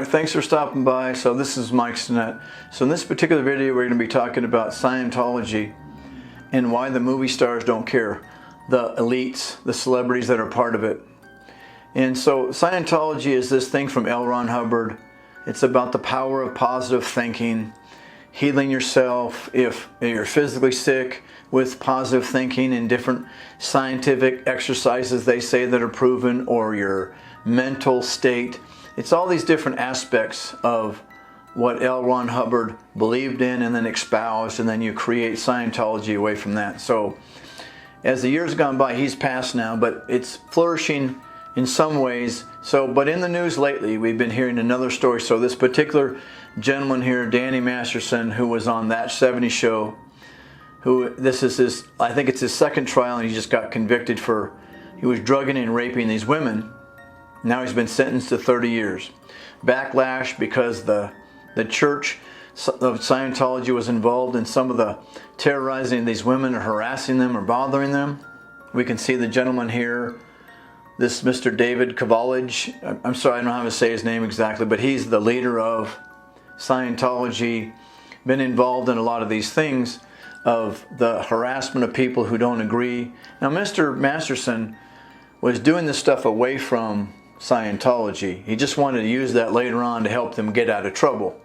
Alright, thanks for stopping by. So this is Mike Stinnett. So in this particular video we're going to be talking about Scientology and why the movie stars don't care. The elites, the celebrities that are part of it. And so Scientology is this thing from L. Ron Hubbard. It's about the power of positive thinking, healing yourself if you're physically sick with positive thinking and different scientific exercises they say that are proven, or your mental state. It's all these different aspects of what L. Ron Hubbard believed in and then espoused, and then you create Scientology away from that. So as the years gone by, he's passed now, but it's flourishing in some ways. So, but in the news lately, we've been hearing another story. So this particular gentleman here, Danny Masterson, who was on That 70s Show, this is his, I think it's his second trial, and he just got convicted for, he was drugging and raping these women. Now he's been sentenced to 30 years. Backlash because the church of Scientology was involved in some of the terrorizing of these women or harassing them or bothering them. We can see the gentleman here, this Mr. David Kavalage. I'm sorry, I don't know how to say his name exactly, but he's the leader of Scientology, been involved in a lot of these things of the harassment of people who don't agree. Now Mr. Masterson was doing this stuff away from Scientology. He just wanted to use that later on to help them get out of trouble.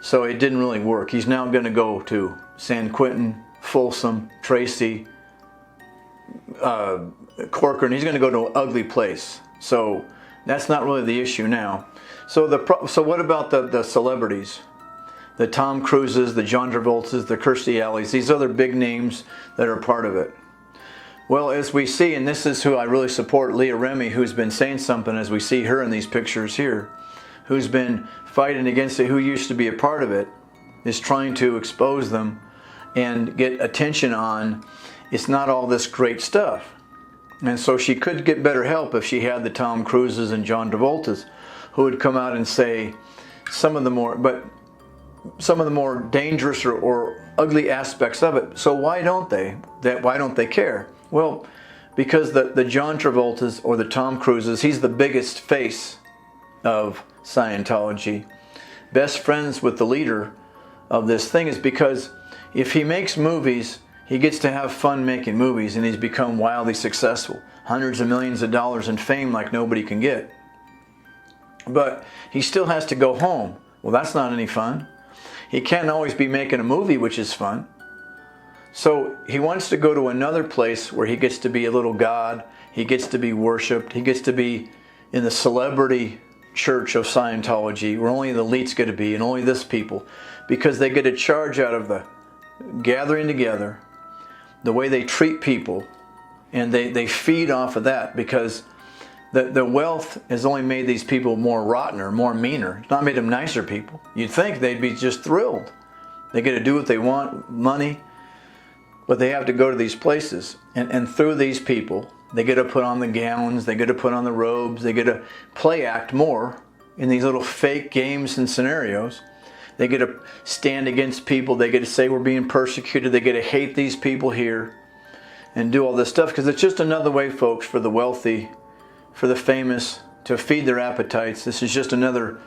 So it didn't really work. He's now going to go to San Quentin, Folsom, Tracy, Corcoran. He's going to go to an ugly place. So that's not really the issue now. So what about the celebrities? The Tom Cruises, the John Travoltas, the Kirstie Alleys, these other big names that are part of it. Well, as we see, and this is who I really support, Leah Remini, who's been saying something, as we see her in these pictures here, who's been fighting against it, who used to be a part of it, is trying to expose them and get attention on, it's not all this great stuff. And so she could get better help if she had the Tom Cruises and John Travoltas, who would come out and say some of the more dangerous or ugly aspects of it. So why don't they? Why don't they care? Well, because the John Travoltas or the Tom Cruises, he's the biggest face of Scientology. Best friends with the leader of this thing, is because if he makes movies, he gets to have fun making movies, and he's become wildly successful. Hundreds of millions of dollars in fame like nobody can get. But he still has to go home. Well, that's not any fun. He can't always be making a movie, which is fun. So he wants to go to another place where he gets to be a little god, he gets to be worshipped, he gets to be in the celebrity church of Scientology, where only the elites get to be, and only this people, because they get a charge out of the gathering together, the way they treat people, and they feed off of that, because the wealth has only made these people more rottener, more meaner. It's not made them nicer people. You'd think they'd be just thrilled. They get to do what they want, money, but they have to go to these places. And through these people, they get to put on the gowns, they get to put on the robes, they get to play act more in these little fake games and scenarios. They get to stand against people, they get to say we're being persecuted, they get to hate these people here and do all this stuff, because it's just another way, folks, for the wealthy, for the famous, to feed their appetites. This is just another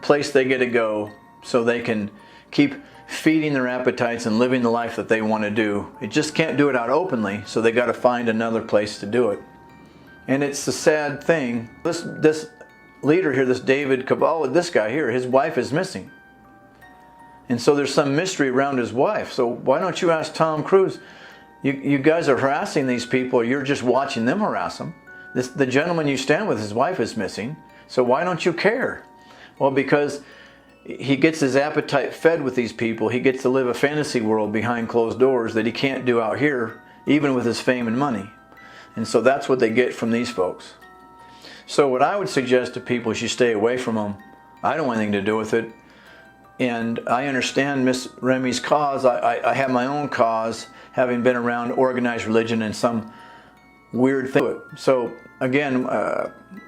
place they get to go so they can keep feeding their appetites and living the life that they want to do. It just can't do it out openly, so they got to find another place to do it. And it's the sad thing. This leader here, this David Kavala, this guy here, his wife is missing. And so there's some mystery around his wife. So why don't you ask Tom Cruise? You guys are harassing these people, or you're just watching them harass them. The gentleman you stand with, his wife is missing. So why don't you care? Well, because he gets his appetite fed with these people. He gets to live a fantasy world behind closed doors that he can't do out here, even with his fame and money. And so that's what they get from these folks. So what I would suggest to people is you stay away from them. I don't want anything to do with it. And I understand Miss Remy's cause. I have my own cause, having been around organized religion and some weird thing. So again,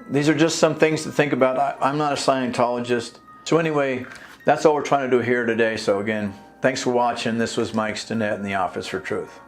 these are just some things to think about. I'm not a Scientologist. So anyway, that's all we're trying to do here today. So again, thanks for watching. This was Mike Stinnett in the Office for Truth.